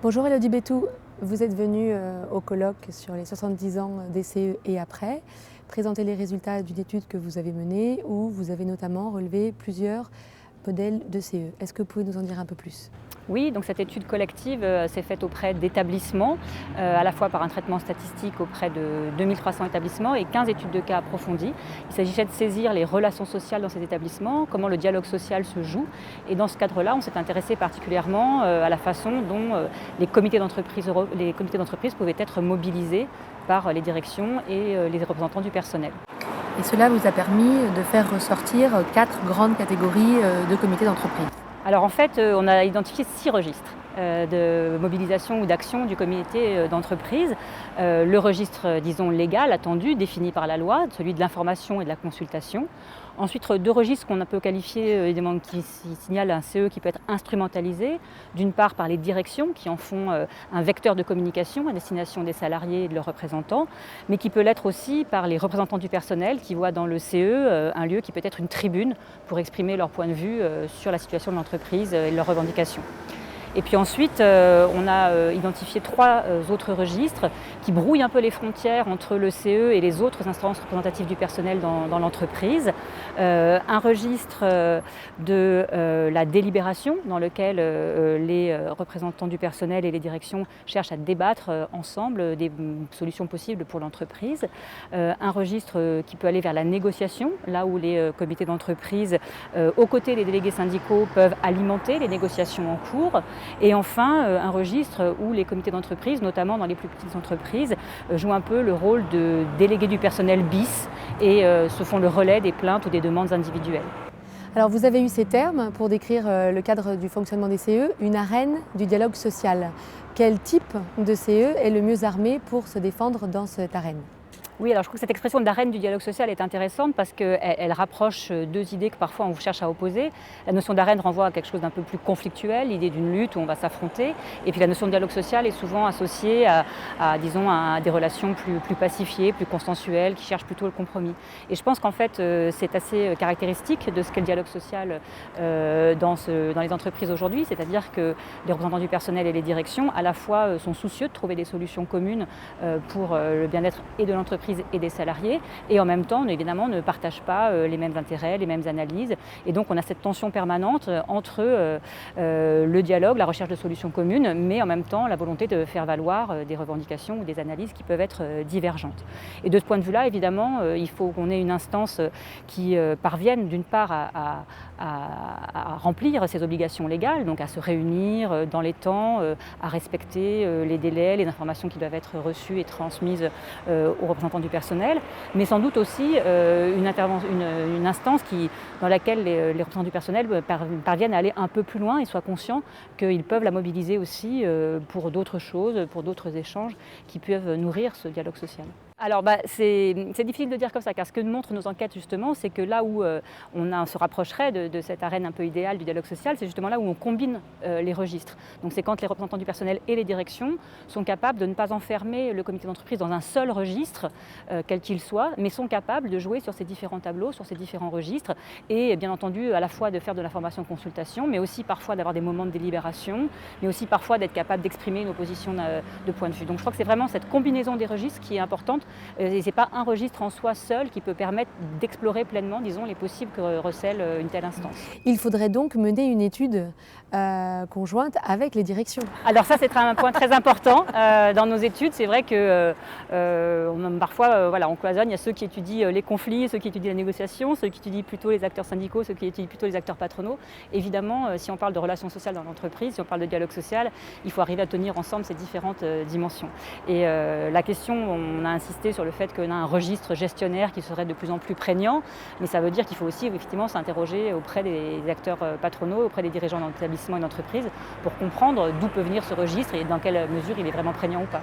Bonjour Elodie Bétou, vous êtes venue au colloque sur les 70 ans des CE et après, présenter les résultats d'une étude que vous avez menée où vous avez notamment relevé plusieurs modèles de CE. Est-ce que vous pouvez nous en dire un peu plus ? Oui, donc cette étude collective s'est faite auprès d'établissements, à la fois par un traitement statistique auprès de 2300 établissements et 15 études de cas approfondies. Il s'agissait de saisir les relations sociales dans ces établissements, comment le dialogue social se joue. Et dans ce cadre-là, on s'est intéressé particulièrement à la façon dont les comités d'entreprise pouvaient être mobilisés par les directions et les représentants du personnel. Et cela vous a permis de faire ressortir 4 grandes catégories de comités d'entreprise. Alors en fait, on a identifié 6 registres de mobilisation ou d'action du comité d'entreprise. Le registre, disons, légal, attendu, défini par la loi, celui de l'information et de la consultation. Ensuite, 2 registres qu'on peut qualifier, évidemment, qui signalent un CE qui peut être instrumentalisé, d'une part par les directions qui en font un vecteur de communication à destination des salariés et de leurs représentants, mais qui peut l'être aussi par les représentants du personnel qui voient dans le CE un lieu qui peut être une tribune pour exprimer leur point de vue sur la situation de l'entreprise et leurs revendications. Et puis ensuite, on a identifié 3 autres registres qui brouillent un peu les frontières entre le CE et les autres instances représentatives du personnel dans l'entreprise. Un registre de la délibération dans lequel les représentants du personnel et les directions cherchent à débattre ensemble des solutions possibles pour l'entreprise. Un registre qui peut aller vers la négociation, là où les comités d'entreprise, aux côtés des délégués syndicaux, peuvent alimenter les négociations en cours. Et enfin, un registre où les comités d'entreprise, notamment dans les plus petites entreprises, jouent un peu le rôle de délégués du personnel bis et se font le relais des plaintes ou des demandes individuelles. Alors vous avez eu ces termes pour décrire le cadre du fonctionnement des CE, une arène du dialogue social. Quel type de CE est le mieux armé pour se défendre dans cette arène ? Oui, alors je trouve que cette expression d'arène du dialogue social est intéressante parce qu'elle rapproche 2 idées que parfois on cherche à opposer. La notion d'arène renvoie à quelque chose d'un peu plus conflictuel, l'idée d'une lutte où on va s'affronter. Et puis la notion de dialogue social est souvent associée disons, à des relations plus pacifiées, plus consensuelles, qui cherchent plutôt le compromis. Et je pense qu'en fait, c'est assez caractéristique de ce qu'est le dialogue social dans les entreprises aujourd'hui, c'est-à-dire que les représentants du personnel et les directions, à la fois, sont soucieux de trouver des solutions communes pour le bien-être et de l'entreprise et des salariés, et en même temps, évidemment, ne partagent pas les mêmes intérêts, les mêmes analyses. Et donc, on a cette tension permanente entre le dialogue, la recherche de solutions communes, mais en même temps, la volonté de faire valoir des revendications ou des analyses qui peuvent être divergentes. Et de ce point de vue-là, évidemment, il faut qu'on ait une instance qui parvienne, d'une part, à remplir ses obligations légales, donc à se réunir dans les temps, à respecter les délais, les informations qui doivent être reçues et transmises aux représentants du personnel, mais sans doute aussi une instance dans laquelle les représentants du personnel parviennent à aller un peu plus loin et soient conscients qu'ils peuvent la mobiliser aussi pour d'autres choses, pour d'autres échanges qui peuvent nourrir ce dialogue social. Alors c'est difficile de dire comme ça, car ce que montrent nos enquêtes justement, c'est que là où on se rapprocherait de cette arène un peu idéale du dialogue social, c'est justement là où on combine les registres. Donc c'est quand les représentants du personnel et les directions sont capables de ne pas enfermer le comité d'entreprise dans un seul registre, quel qu'il soit, mais sont capables de jouer sur ces différents tableaux, sur ces différents registres, et bien entendu à la fois de faire de l'information-consultation, mais aussi parfois d'avoir des moments de délibération, mais aussi parfois d'être capable d'exprimer une opposition de point de vue. Donc je crois que c'est vraiment cette combinaison des registres qui est importante. Et ce n'est pas un registre en soi seul qui peut permettre d'explorer pleinement, disons, les possibles que recèle une telle instance. Il faudrait donc mener une étude conjointe avec les directions. Alors ça, c'est un point très important dans nos études. C'est vrai que parfois, on cloisonne. Il y a ceux qui étudient les conflits, ceux qui étudient la négociation, ceux qui étudient plutôt les acteurs syndicaux, ceux qui étudient plutôt les acteurs patronaux. Évidemment, si on parle de relations sociales dans l'entreprise, si on parle de dialogue social, il faut arriver à tenir ensemble ces différentes dimensions. Et la question, on a insisté sur le fait qu'on a un registre gestionnaire qui serait de plus en plus prégnant, mais ça veut dire qu'il faut aussi effectivement s'interroger auprès des acteurs patronaux, auprès des dirigeants d'établissements et d'entreprises pour comprendre d'où peut venir ce registre et dans quelle mesure il est vraiment prégnant ou pas.